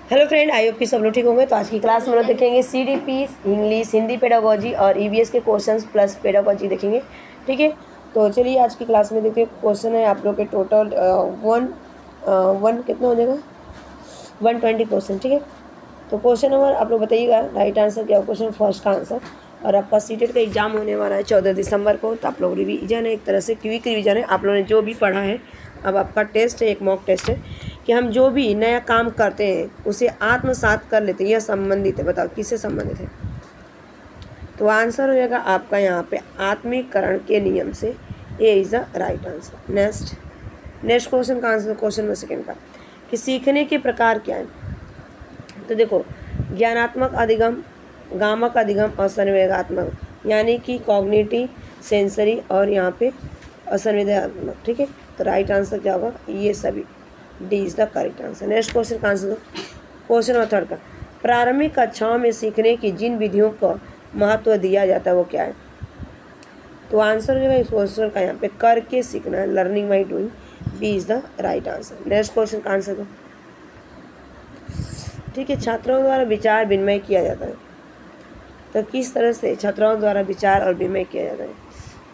Hello friend, I hope कि सब लोग ठीक होंगे। तो आज की क्लास में लोग देखेंगे CDP इंग्लिश, हिंदी पेडागोजी और EVS के क्वेश्चंस प्लस पेडागोजी देखेंगे। ठीक है, तो चलिए आज की क्लास में देखते हैं। क्वेश्चन है आप लोग के टोटल वन कितना हो जाएगा 120 क्वेश्चन। ठीक है, तो क्वेश्चन नंबर आप लोग बताइएगा राइट आंसर क्या, क्वेश्चन फर्स्ट का आंसर। और आपका सीटेट का एग्जाम होने वाला है 14 दिसंबर को। तो आप लोग रिवीजन है, एक तरह से क्विक रिवीजन है। आप लोगों ने जो भी पढ़ा है, अब आपका टेस्ट है, एक मॉक टेस्ट है कि हम जो भी नया काम करते हैं उसे आत्मसात कर लेते हैं। यह संबंधित है, बताओ किससे संबंधित है। तो आंसर हो जाएगा आपका यहाँ पे आत्मीकरण के नियम से। A is the right answer. Next question का आंसर, क्वेश्चन नंबर सेकेंड का, कि सीखने के प्रकार क्या है। तो देखो, ज्ञानात्मक अधिगम, गामक अधिगम और संवेगात्मक, यानी कि कॉग्निटिव, सेंसरी और यहाँ पे असंवेदनात्मक। ठीक है, तो राइट आंसर क्या होगा, ये सभी, D is the correct answer. Next question का आंसर दो, क्वेश्चन नंबर थर्ड का, प्रारंभिक कक्षाओं में सीखने की जिन विधियों को महत्व दिया जाता है वो क्या है। तो आंसर जो है इस क्वेश्चन का यहाँ पे करके सीखना है, learning by doing, B is the right answer. Next question का आंसर दो। ठीक है, छात्रों द्वारा विचार विनिमय किया जाता है। तो किस तरह से छात्रों द्वारा विचार और विनिमय किया जाता है।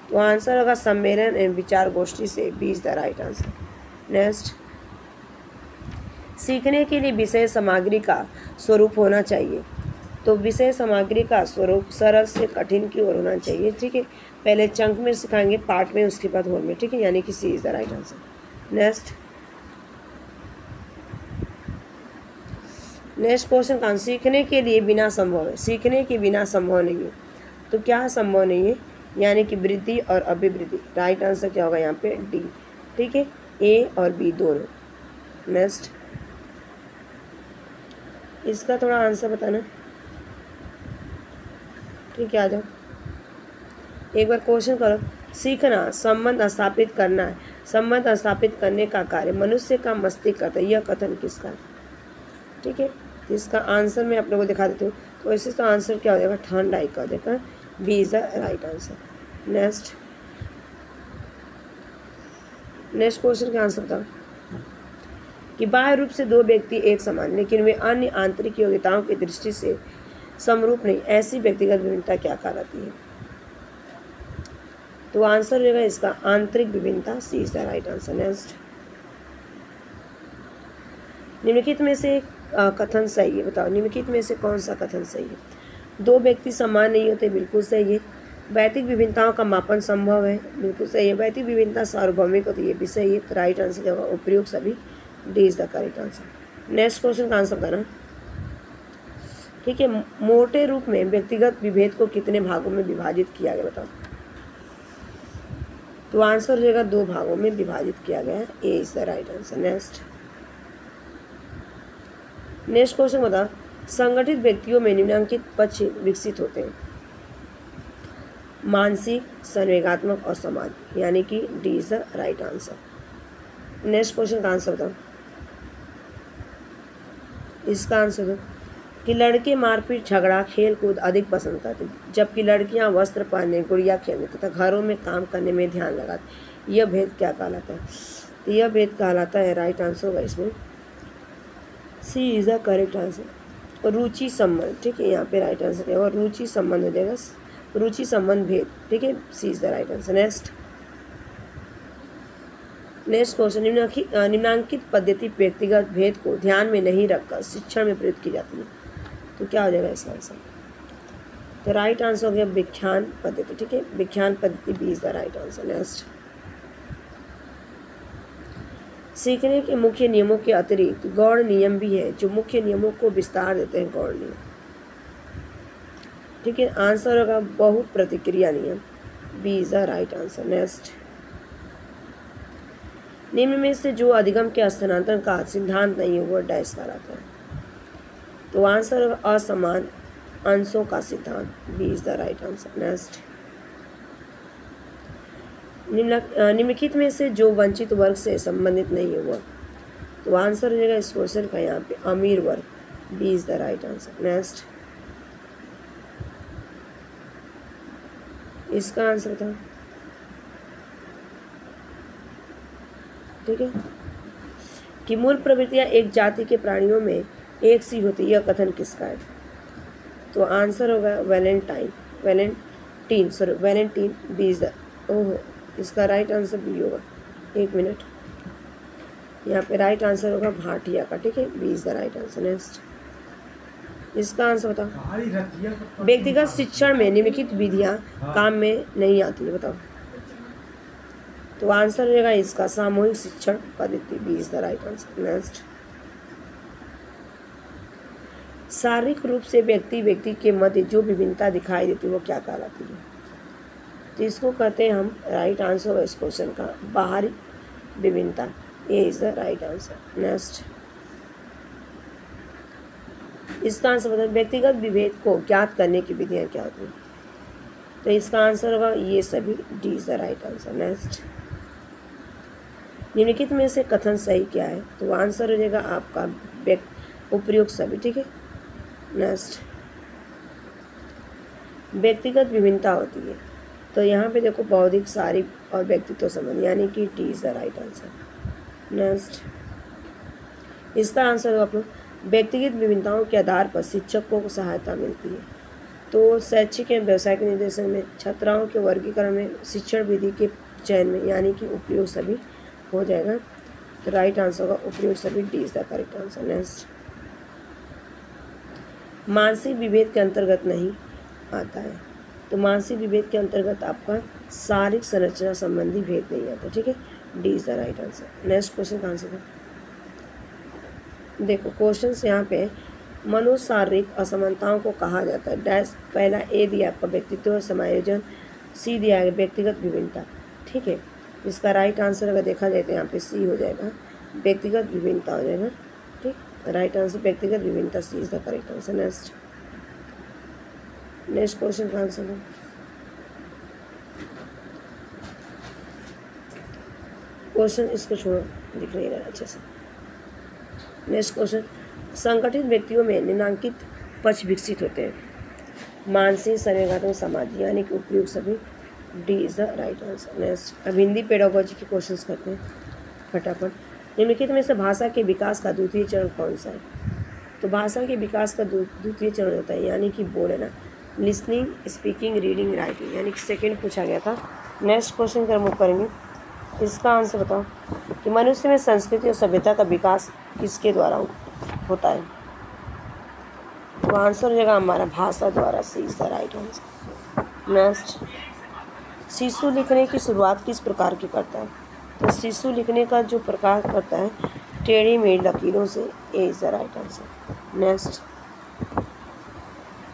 तो आंसर होगा सम्मेलन एवं विचार गोष्ठी से, B is the right answer. Next, सीखने के लिए विषय सामग्री का स्वरूप होना चाहिए। तो विषय सामग्री का स्वरूप सरल से कठिन की ओर होना चाहिए। ठीक है, पहले चंक में सिखाएंगे, पार्ट में, उसके बाद होल में। ठीक है, यानी कि C is the right answer. Next question का, सीखने के लिए बिना संभव है। सीखने के बिना संभव नहीं है। तो क्या संभव नहीं है, यानी कि वृद्धि और अभिवृद्धि। राइट आंसर क्या होगा यहाँ पे, डी। ठीक है, ए और बी दोनों। नेक्स्ट, इसका थोड़ा आंसर बताना। ठीक है, आ जाओ एक बार क्वेश्चन करो। सीखना संबंध स्थापित करना है। संबंध स्थापित करने का कार्य मनुष्य का मस्तिष्क करता है। यह कथन किसका है। ठीक है, तो इसका आंसर मैं आप लोगों को दिखा देती हूँ। तो ऐसे तो आंसर क्या हो जाएगा, थॉर्नडाइक का हो जाएगा, B is the right answer. Next question का आंसर बताओ, कि बाह्य रूप से दो व्यक्ति एक समान लेकिन वे अन्य आंतरिक योग्यताओं की दृष्टि से समरूप नहीं, ऐसी व्यक्तिगत विभिन्नता क्या कहलाती है। तो आंसर रहेगा इसका आंतरिक विभिन्नता, C is the right answer. Next, निम्नलिखित में से कथन सही है, बताओ निम्नलिखित में से कौन सा कथन सही है। दो व्यक्ति समान नहीं होते, बिल्कुल सही है। वैयक्तिक विभिन्नताओं का मापन संभव है, बिल्कुल सही है। वैयक्तिक विभिन्नता सार्वभौमिक होती है, ये भी सही है। तो राइट आंसर क्या होगा, उपयुक्त सभी, D is the correct answer. Next question का आंसर करना। ठीक है, मोटे रूप में व्यक्तिगत विभेद को कितने भागों में विभाजित किया गया, बताओ। तो आंसर रहेगा दो भागों में विभाजित किया गया है, A is the right answer. Next question बता, संगठित व्यक्तियों में निम्नलिखित पक्ष विकसित होते हैं, मानसिक, संवेगात्मक और सामाजिक, यानी कि D is the right answer. Next question का आंसर बताओ, इसका आंसर दो, कि लड़के मारपीट, झगड़ा, खेल कूद अधिक पसंद करते हैं, जबकि लड़कियां वस्त्र पहनने, गुड़िया खेलने तथा घरों में काम करने में ध्यान लगाती। यह भेद क्या कहलाता है। तो यह भेद कहलाता है, राइट आंसर होगा इसमें, सी इज द करेक्ट आंसर, रुचि संबंध। ठीक है, यहाँ पे राइट आंसर क्या होगा, रुचि संबंध हो जाएगा, रुचि संबंध भेद। ठीक है, C is the right answer. Next question, निम्नांकित पद्धति व्यक्तिगत भेद को ध्यान में नहीं रखकर शिक्षण में प्रयुक्त की जाती है। तो क्या हो जाएगा इसका आंसर। तो राइट आंसर हो गया व्याख्यान पद्धति। ठीक है, व्याख्यान पद्धति, B is the right answer. Next, सीखने के मुख्य नियमों के अतिरिक्त गौण नियम भी है जो मुख्य नियमों को विस्तार देते हैं, गौण नियम। ठीक है, आंसर होगा बहुत प्रतिक्रिया नियम, B is the right answer. Next, निम्न में से जो अधिगम के स्थानांतरण का सिद्धांत नहीं है वो डैश कहलाता है। तो आंसर होगा असमान अंशों का सिद्धांत, B is the right answer. Next, निम्नलिखित में से जो वंचित वर्ग से संबंधित नहीं है वह। तो आंसर हो जाएगा इस क्वेश्चन का यहाँ पे अमीर वर्ग, B is the right answer. Next, इसका आंसर था। ठीक है, कि मूल प्रवृत्तियां एक जाति के प्राणियों में एक सी होती है, यह कथन किसका है? तो आंसर होगा वैलेंटीन बी इज द, ओहो, इसका राइट आंसर बी होगा। एक मिनट, यहाँ पे राइट आंसर होगा भाटिया का, ठीक है, B is the right answer. Next, इसका आंसर बताओ। व्यक्तिगत शिक्षण में निम्नलिखित विधियाँ काम में नहीं आती है, बताओ। तो आंसर रहेगा इसका सामूहिक शिक्षण पद्धति, B is the right answer. Next, शारीरिक रूप से व्यक्ति के मध्य जो विभिन्नता दिखाई देती है वो क्या कहलाती है? तो इसको कहते हैं हम, राइट आंसर होगा इस क्वेश्चन का बाहरी विभिन्नता, A is the right answer. Next, इसका आंसर बताओ, व्यक्तिगत विभेद को ज्ञात करने की विधियाँ क्या होती हैं? तो इसका आंसर होगा ये सभी, D is the right answer. Next, निम्नलिखित में से कथन सही क्या है? तो आंसर हो जाएगा आपका उपयुक्त सभी, ठीक है। नेक्स्ट, व्यक्तिगत विभिन्नता होती है, तो यहाँ पे देखो बौद्धिक, शारीरिक और व्यक्तित्व संबंध, यानी कि D is the right answer. Next, इसका आंसर होगा आप लोग, व्यक्तिगत विभिन्नताओं के आधार पर शिक्षकों को सहायता मिलती है। तो शैक्षिक एवं व्यावसायिक निर्देशन में, छात्राओं के वर्गीकरण में, शिक्षण विधि के चयन में, यानी कि उपयोग सभी हो जाएगा। तो राइट आंसर होगा उपयोग सभी, D is the correct answer. Next, मानसिक विभेद के अंतर्गत नहीं आता है, तो मानसिक विभेद के अंतर्गत आपका शारीरिक संरचना संबंधी भेद नहीं आता, ठीक है, D is the right answer. Next question का आंसर देखो, क्वेश्चन से यहाँ पे मनोशारीरिक असमानताओं को कहा जाता है डैश, पहला ए दिया आपका व्यक्तित्व समायोजन, सी दिया है व्यक्तिगत विभिन्नता, ठीक है। इसका राइट आंसर अगर देखा जाए तो यहाँ पे सी हो जाएगा, व्यक्तिगत विभिन्नता हो जाएगा, ठीक, राइट आंसर व्यक्तिगत विभिन्नता, C is the correct answer. Next question का आंसर है, क्वेश्चन इसको छोड़ो, दिख नहीं रहा अच्छे से। नेक्स्ट क्वेश्चन, संगठित व्यक्तियों में निम्नांकित पक्ष विकसित होते हैं, मानसिक, संवेगात्मक, सामाजिक, यानी कि उपयुक्त सभी, D is the right answer. Next, अब हिंदी पेडागोजी के क्वेश्चंस करते हैं फटाफट। निम्नलिखित में से भाषा के विकास का द्वितीय चरण कौन सा है? तो भाषा के विकास का द्वितीय चरण होता है, यानी कि बोलना, लिसनिंग, स्पीकिंग, रीडिंग, राइटिंग, यानी कि सेकेंड पूछा गया था। नेक्स्ट क्वेश्चन का मूव करेंगे, इसका आंसर बताओ कि मनुष्य में संस्कृति और सभ्यता का विकास किसके द्वारा होता है? तो आंसर हो जाएगा हमारा भाषा द्वारा, C is the right answer. Next, शिशु लिखने की शुरुआत किस प्रकार की करता है? तो शिशु लिखने का जो प्रकार करता है टेढ़ी मेढ़ी लकीरों से, A is the right answer. Next,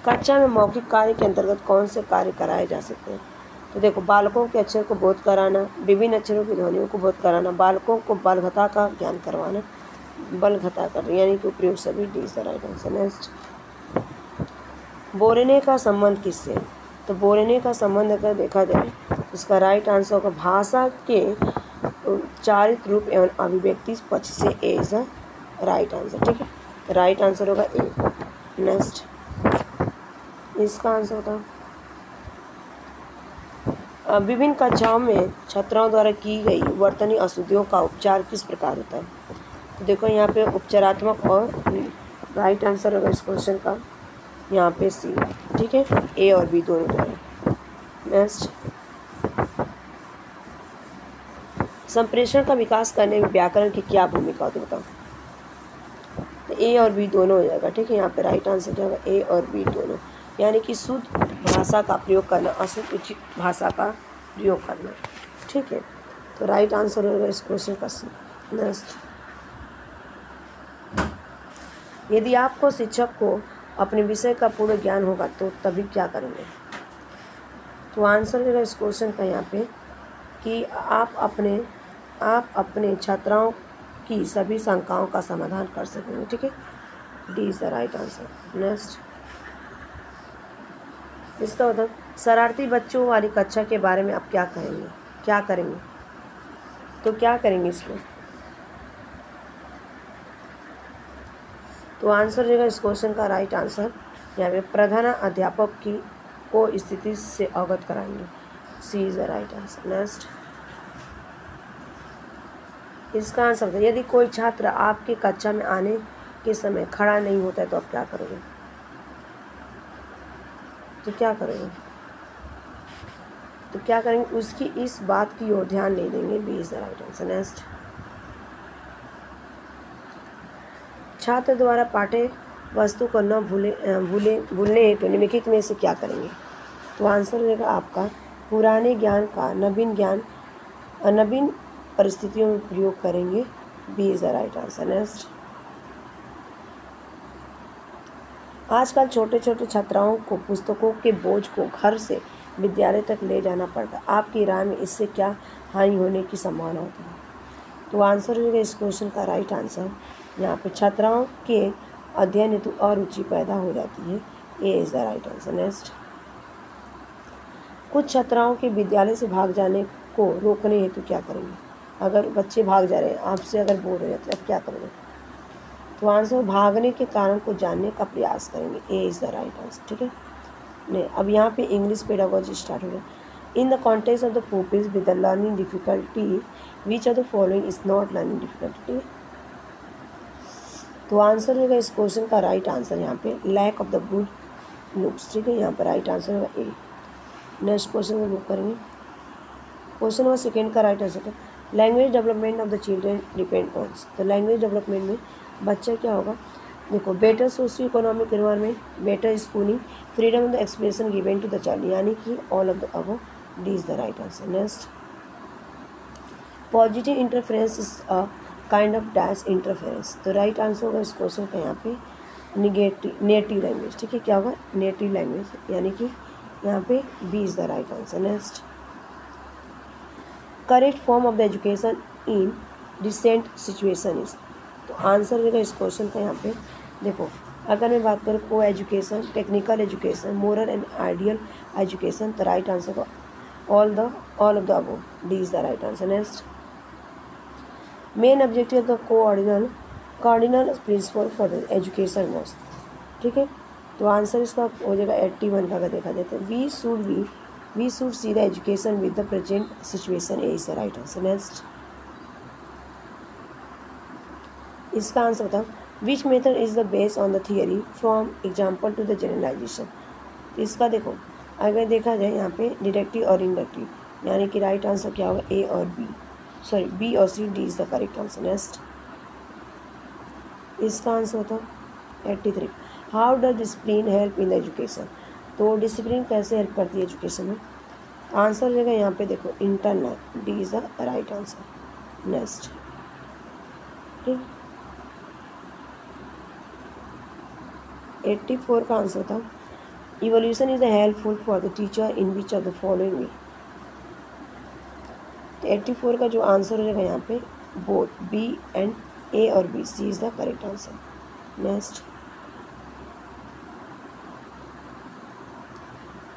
कक्षा में मौखिक कार्य के अंतर्गत कौन से कार्य कराए जा सकते हैं? तो देखो, बालकों के अक्षर को बोध कराना, विभिन्न अक्षरों की ध्वनियों को बोध कराना, बालकों को बलघता का ज्ञान करवाना, बलघता कर, यानी कि उपयोग सभी, D is the right answer. Next, बोलने का संबंध किससे? तो बोलने का संबंध अगर देखा जाए इसका राइट आंसर होगा भाषा के चारित्र रूप एवं अभिव्यक्ति पक्ष से, A is the right answer, ठीक है, राइट आंसर होगा ए। नेक्स्ट, इसका आंसर बताओ, विभिन्न कक्षाओं में छात्राओं द्वारा की गई वर्तनी अशुद्धियों का उपचार किस प्रकार होता है? तो देखो यहाँ पे उपचारात्मक, और राइट आंसर होगा इस क्वेश्चन का यहाँ पे सी, ठीक है, ए और बी दोनों द्वारा। नेक्स्ट, संप्रेषण का विकास करने में व्याकरण की क्या भूमिका होती है, बताओ। तो ए और बी दोनों हो जाएगा, ठीक है, यहाँ पे राइट आंसर क्या होगा, ए और बी दोनों, यानी कि शुद्ध भाषा का प्रयोग करना, अशुद्ध उचित भाषा का प्रयोग करना, ठीक है। तो राइट आंसर होगा इस क्वेश्चन का सी। नेक्स्ट, यदि आपको शिक्षक को अपने विषय का पूर्ण ज्ञान होगा तो तभी क्या करेंगे? तो आंसर होगा इस क्वेश्चन का यहाँ पे कि आप अपने छात्राओं की सभी शंकाओं का समाधान कर सकेंगे, ठीक है, D is the right answer. Next, इसका मतलब शरारती बच्चों वाली कक्षा के बारे में आप क्या कहेंगे, क्या करेंगे? तो क्या करेंगे इसमें? तो आंसर रहेगा इस क्वेश्चन का राइट आंसर यहाँ पे प्रधान अध्यापक की को स्थिति से अवगत कराएंगे, C is the right answer. Next, इसका आंसर यदि कोई छात्र आपकी कक्षा में आने के समय खड़ा नहीं होता है तो आप क्या करोगे? तो क्या करोगे? तो क्या करेंगे? उसकी इस बात की ओर ध्यान नहीं देंगे। B is the right answer. Next, छात्र द्वारा पाठ्य वस्तु को न भूलने हेतु निम्नलिखित में से क्या करेंगे? तो आंसर हो जाएगा आपका पुराने ज्ञान का नवीन परिस्थितियों में प्रयोग करेंगे। B is the right answer. Next, आजकल छोटे छोटे छात्राओं को पुस्तकों के बोझ को घर से विद्यालय तक ले जाना पड़ता है। आपकी राय में इससे क्या हानि होने की संभावना होती है? तो आंसर हो जाएगा इस क्वेश्चन का राइट आंसर यहाँ पे छात्राओं के अध्ययन हेतु अरुचि पैदा हो जाती है। A is the right answer. Next, कुछ छात्राओं के विद्यालय से भाग जाने को रोकने हेतु क्या करेंगे? अगर बच्चे भाग जा रहे हैं, आपसे अगर बोर हो जाते हैं, आप क्या करोगे? तो आंसर भागने के कारण को जानने का प्रयास करेंगे। A is the right answer. ठीक है, नहीं, अब यहाँ पे इंग्लिश पेडागोजी स्टार्ट हो गया। In the context of the pupils with the learning difficulty which of the following is not learning difficulty. ठीक है, तो आंसर होगा इस क्वेश्चन का राइट आंसर यहाँ पे lack of the good looks. ठीक है, यहाँ पर राइट आंसर होगा ए। नेक्स्ट क्वेश्चन में बुक करेंगे। क्वेश्चन नंबर सेकेंड का राइट आंसर है language development of the children depend on. तो लैंग्वेज डेवलपमेंट में बच्चा क्या होगा? देखो, better socio economic environment, better schooling, freedom of the expression given to the child, यानी कि all of the above. D is the right answer. Next, positive interference is a kind of dash interference. तो right answer होगा इस question का यहाँ पे native language. ठीक है, क्या होगा? नेटिव लैंग्वेज, यानी कि यहाँ पे B is the right answer. Next, correct form of the education in recent situation is. तो आंसर होगा इस क्वेश्चन का यहाँ पे देखो, अगर मैं बात करूँ को education, technical education, moral and ideal education, तो राइट आंसर को all of the above. D is the right answer. Next, main objective of the cardinal principle for the education was. ठीक है, तो आंसर इसका हो जाएगा 81 का। अगर देखा जाए तो we should see the education with the present situation. A is the right answer. Next, इसका आंसर बताओ which method is the based on the theory from example to the generalisation. तो इसका देखो, अगर देखा जाए यहाँ पे डिडक्टिव और इंडक्टिव, यानी कि राइट आंसर क्या होगा? ए और बी, सॉरी बी और C. D is the correct answer. Next, इसका आंसर बताओ 83 how does discipline help in the education. तो डिसिप्लिन कैसे हेल्प करती है एजुकेशन में? आंसर लेगा यहाँ पे देखो internal. D is the right answer. Next, ठीक, 84 का आंसर था evolution is the helpful for the teacher in which of the following way. तो 84 का जो आंसर हो जाएगा यहाँ पे बोथ बी एंड ए और B. C is the correct answer. Next,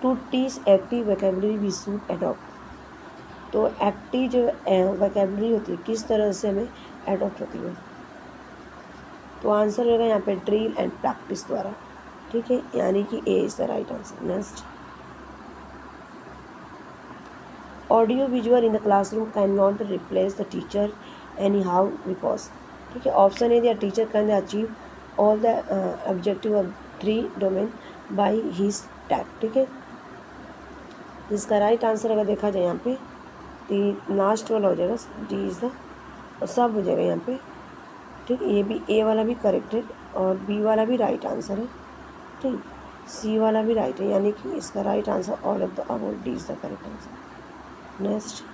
to teach active vocabulary we should adopt. तो active जो वोकैबुलरी होती है किस तरह से हमें एडॉप्ट होती है? तो आंसर रहेगा यहाँ पे ड्रिल एंड प्रैक्टिस द्वारा। ठीक है, यानी कि A is the right answer. Next, audio visual in the classroom can not replace the teacher anyhow because. ठीक है, ऑप्शन ए दिया teacher can achieve all the objective of 3 domain by his tact. ठीक है, जिसका right answer अगर देखा जाए यहाँ पे तो लास्ट वाला हो जाएगा डी इज द सब हो जाएगा यहाँ पे। ठीक, ये भी ए वाला भी करेक्ट है और बी वाला भी राइट आंसर है। ठीक, सी वाला भी राइट है, यानी कि इसका right answer all of the above. D is the correct answer. Next,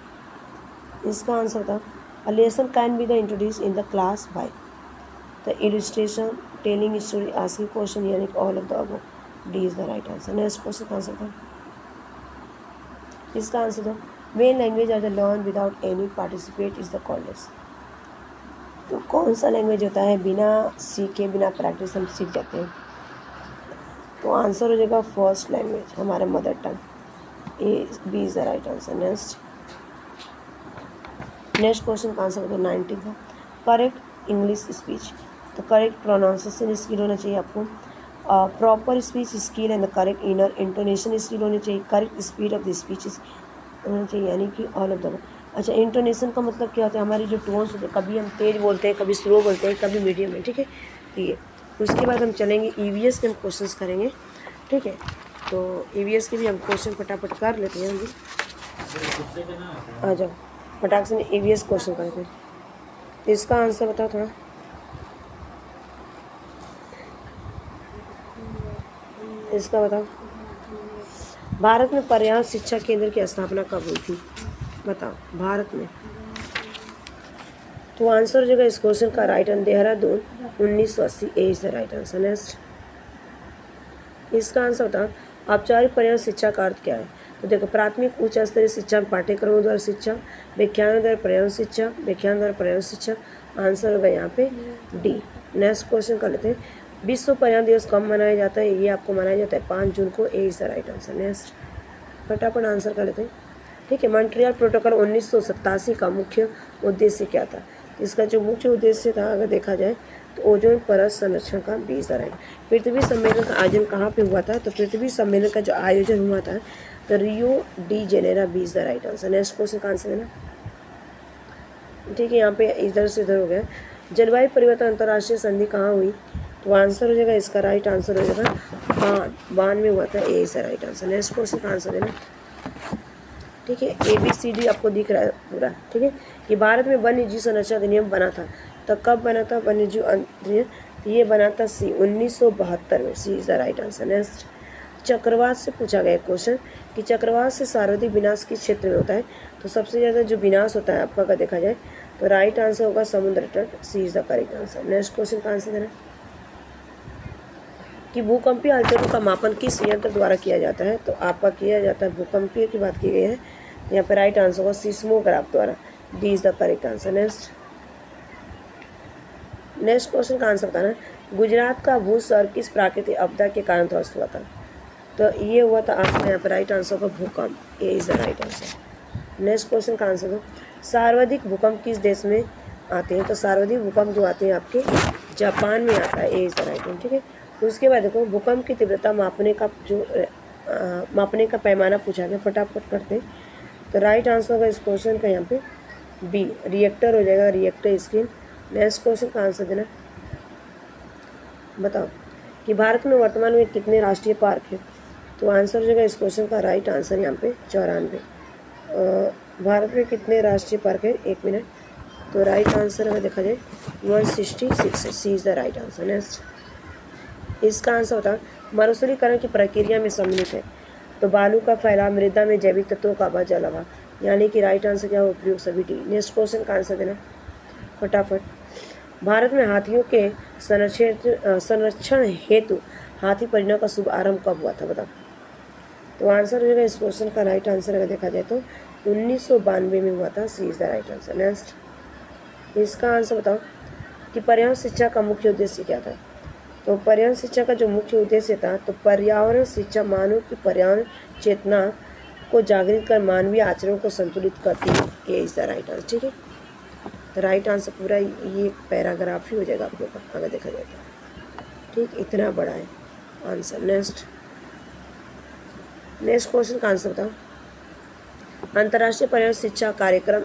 इसका आंसर था a lesson can be the introduce in the class by the illustration, telling story, asking question, यानी कि all of the above. D is the right answer. Next question का answer था, इसका answer था when language are the learn without any participate is the coldest. तो कौन सा language होता है बिना सीखे, बिना प्रैक्टिस हम सीख जाते हैं? तो आंसर हो जाएगा फर्स्ट लैंग्वेज, हमारा mother tongue. A B is the right answer. Next question का आंसर होगा 90 का करेक्ट इंग्लिश स्पीच। तो करेक्ट प्रोनाउंसिएशन स्किल होना चाहिए आपको, proper speech skill and the correct inner intonation skill होनी चाहिए, correct speed of the speech होना चाहिए, यानी कि ऑल ऑफ द। अच्छा, इंटोनेशन का मतलब क्या होता है? हमारी जो टोन्स होते हैं, कभी हम तेज बोलते हैं, कभी स्लो बोलते हैं, कभी मीडियम में। ठीक है, किए। उसके बाद हम चलेंगे ईवीएस के हम क्वेश्चंस करेंगे, ठीक है। तो ईवीएस के भी हम क्वेश्चन फटाफट कर लेते हैं। हम आ जाओ फटाक से ईवीएस क्वेश्चन करते हैं। तो इसका आंसर बताओ थोड़ा। इसका बताओ, भारत में पर्यावरण शिक्षा केंद्र की स्थापना कब हुई थी? बताओ भारत में। तो आंसर हो जाएगा इस क्वेश्चन का right answer Dehradun 1980 is the right answer. Next इसका आंसर बताओ, औपचारिक पर्यावरण शिक्षा का अर्थ क्या है? तो देखो, प्राथमिक उच्च स्तरीय शिक्षा, पाठ्यक्रमों द्वारा शिक्षा, व्याख्यानों द्वारा पर्यावरण शिक्षा, व्याख्यान द्वारा पर्यावरण शिक्षा। आंसर होगा यहाँ पे डी। नेक्स्ट क्वेश्चन कर लेते हैं, विश्व पर्यावरण दिवस कब मनाया जाता है? ये आपको मनाया जाता है 5 जून को। A is the right answer. Next फटाफट आंसर कर लेते हैं, ठीक है। मॉन्ट्रियल प्रोटोकॉल 1987 का मुख्य उद्देश्य क्या था? इसका जो मुख्य उद्देश्य था अगर देखा जाए तो ओजोन परत संरक्षण का 20 राइट। पृथ्वी सम्मेलन का आयोजन कहाँ पे हुआ था? तो पृथ्वी सम्मेलन का जो आयोजन हुआ था तो Rio de genera 20 the right answer. Next question का आंसर है ना, ठीक है। यहाँ पे इधर से इधर हो गया। जलवायु परिवर्तन अंतर्राष्ट्रीय संधि कहाँ हुई? तो आंसर हो जाएगा इसका राइट आंसर हो जाएगा बान में हुआ था। A is the right answer. Next question का आंसर है ना, ठीक है। ABCD आपको दिख रहा है पूरा, ठीक है। कि भारत में वन्य जीव संरक्षण अधिनियम बना था, तो कब बना था वन्य जीव अधिनियम? तो ये बना था सी 1972 में। C is the right answer. Next चक्रवात से पूछा गया क्वेश्चन कि चक्रवात से सर्वाधिक विनाश किस क्षेत्र में होता है? तो सबसे ज़्यादा जो विनाश होता है आपका अगर देखा जाए तो राइट आंसर होगा समुद्र तट। C is the correct answer. Next question का आंसर देना कि भूकंपीय हलचलों का मापन किस यंत्र द्वारा किया जाता है? तो आपका किया जाता है, भूकंपीय की बात की गई है, यहाँ पर राइट आंसर होगा सिस्मोग्राफ द्वारा। D is the correct answer. Next question का आंसर बताना, गुजरात का भूस्खलन किस प्राकृतिक आपदा के कारण ध्वस्त हुआ था? तो ये हुआ था आपका यहाँ पर राइट आंसर होगा भूकंप। A is the right answer. Next question का आंसर दो, सर्वाधिक भूकंप किस देश में आते हैं? तो सर्वाधिक भूकंप जो आते हैं आपके जापान में आता है। A is the right answer, ठीक है। उसके बाद देखो, भूकंप की तीव्रता मापने का पैमाना पूछा गया, फटाफट करते हैं। तो राइट आंसर होगा इस क्वेश्चन का यहाँ पे बी, रिएक्टर हो जाएगा, रिएक्टर स्केल। नेक्स्ट क्वेश्चन का आंसर देना, बताओ कि भारत में वर्तमान में कितने राष्ट्रीय पार्क हैं? तो आंसर हो जाएगा इस क्वेश्चन का राइट आंसर यहाँ पे 94। भारत में कितने राष्ट्रीय पार्क है? 1 मिनट। तो राइट आंसर अगर देखा जाए 166। C is the right answer. Next इसका आंसर होता है मरुस्थलीकरण की प्रक्रिया में सम्मिलित है। तो बालू का फैलाव, मृदा में जैविक तत्वों का अभाव, जल अभाव, यानी कि राइट आंसर क्या हो? उपयोग सभी डी। नेक्स्ट क्वेश्चन का आंसर देना फटाफट। भारत में हाथियों के संरक्षण हेतु हाथी परियोजना का शुभ आरंभ कब हुआ था? बताओ। तो आंसर हो जाएगा इस क्वेश्चन का राइट आंसर अगर देखा जाए तो 1992 में हुआ था। C is the right answer. Next इसका आंसर बताओ कि पर्यावरण शिक्षा का मुख्य उद्देश्य क्या था? तो पर्यावरण शिक्षा का जो मुख्य उद्देश्य था तो पर्यावरण शिक्षा मानव की पर्यावरण चेतना को जागृत कर मानवीय आचरण को संतुलित करती है। A is the right answer, ठीक है। तो राइट आंसर पूरा ये पैराग्राफ ही हो जाएगा आप लोग का अगर देखा जाए तो, ठीक। इतना बड़ा है आंसर। नेक्स्ट क्वेश्चन का आंसर बताओ, अंतर्राष्ट्रीय पर्यावरण शिक्षा कार्यक्रम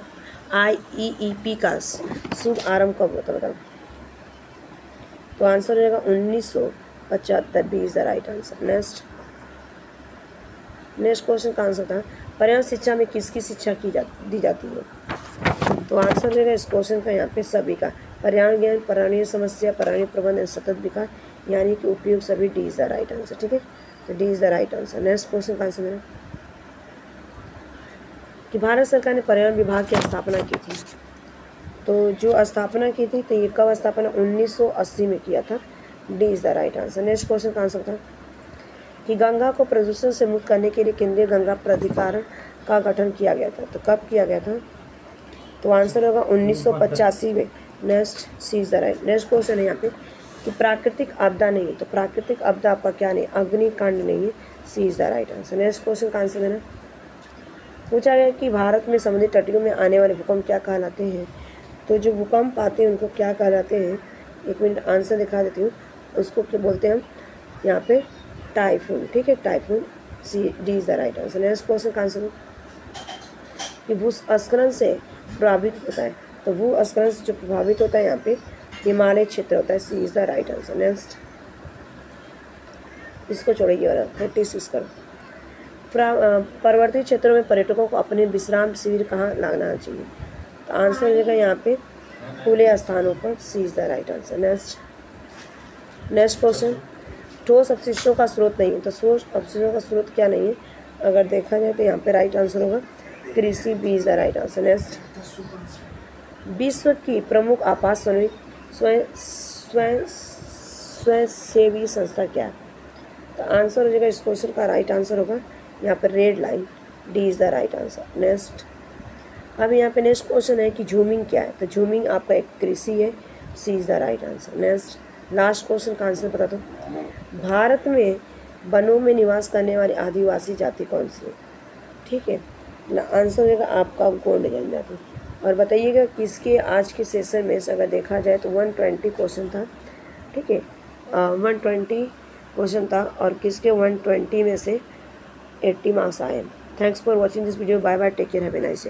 IEEP का शुभ आरंभ कब होता? बताओ। तो आंसर हो जाएगा 1975। B is the right answer. Next question का आंसर था, पर्यावरण शिक्षा में किसकी शिक्षा दी जाती है? तो आंसर हो जाएगा इस क्वेश्चन का यहाँ पे सभी का, पर्यावरण ज्ञान, पर्यावरणीय समस्या, पर्यावरणीय प्रबंधन, सतत विकास, यानी कि उपयोग सभी। D is the right answer, ठीक है। तो D is the right answer. Next question का आंसर मेरा कि भारत सरकार ने पर्यावरण विभाग की स्थापना की थी। तो जो स्थापना की थी तो ये कब स्थापना? 1980 में किया था। D is the right answer. Next question का आंसर था कि गंगा को प्रदूषण से मुक्त करने के लिए केंद्रीय गंगा प्राधिकरण का गठन किया गया था। तो कब किया गया था? तो आंसर होगा 1985 में। Next C is the right. Next question है यहाँ पे कि प्राकृतिक आपदा नहीं है। तो प्राकृतिक आपदा आपका क्या नहीं? अग्निकांड नहीं है। C is the right answer. Next question का आंसर देना, पूछा गया कि भारत में समुद्री तटियों में आने वाले भूकंप क्या कहलाते हैं? तो जो भूकंप आते हैं उनको क्या कहलाते हैं? 1 मिनट आंसर दिखा देती हूँ। उसको क्या बोलते हैं हम यहाँ पे? टाइफून, ठीक है, typhoon. C D is the right answer. Next question का आंसर कि भूस्खलन से प्रभावित होता है। तो भूस्खलन से जो प्रभावित होता है यहाँ पे हिमालय क्षेत्र होता है, C is the right answer. Next, इसको छोड़िए और 46 करो। पर्वतीय क्षेत्रों में पर्यटकों को अपने विश्राम शिविर कहाँ लगाना चाहिए? तो आंसर हो जाएगा यहाँ पे खुले स्थानों पर, C is the right answer. Next question, ठोस अपशिष्टों का स्रोत नहीं है, तो ठोस अपशिष्टों का स्रोत क्या नहीं है? अगर देखा जाए तो यहाँ पे राइट आंसर होगा कृषि, B is the right answer. Next, विश्व की प्रमुख आपात स्वयंसेवी संस्था क्या है? तो आंसर हो जाएगा इस क्वेश्चन का राइट आंसर होगा यहाँ पर red line, D is the right answer. Next, अब यहाँ पे नेक्स्ट क्वेश्चन है कि झूमिंग क्या है? तो झूमिंग आपका एक कृषि है, C is the right answer. Next, last question का आंसर बता दो। भारत में वनों में निवास करने वाली आदिवासी जाति कौन सी है? ठीक है, आंसर हो जाएगा आपका गोंड जनजाति। और बताइएगा किसके आज के सेशन में से अगर देखा जाए तो 120 क्वेश्चन था, ठीक है, 120 क्वेश्चन था और किसके 120 में से 80 मार्क्स आए। Thanks for watching this video, bye bye, take care, have a nice day.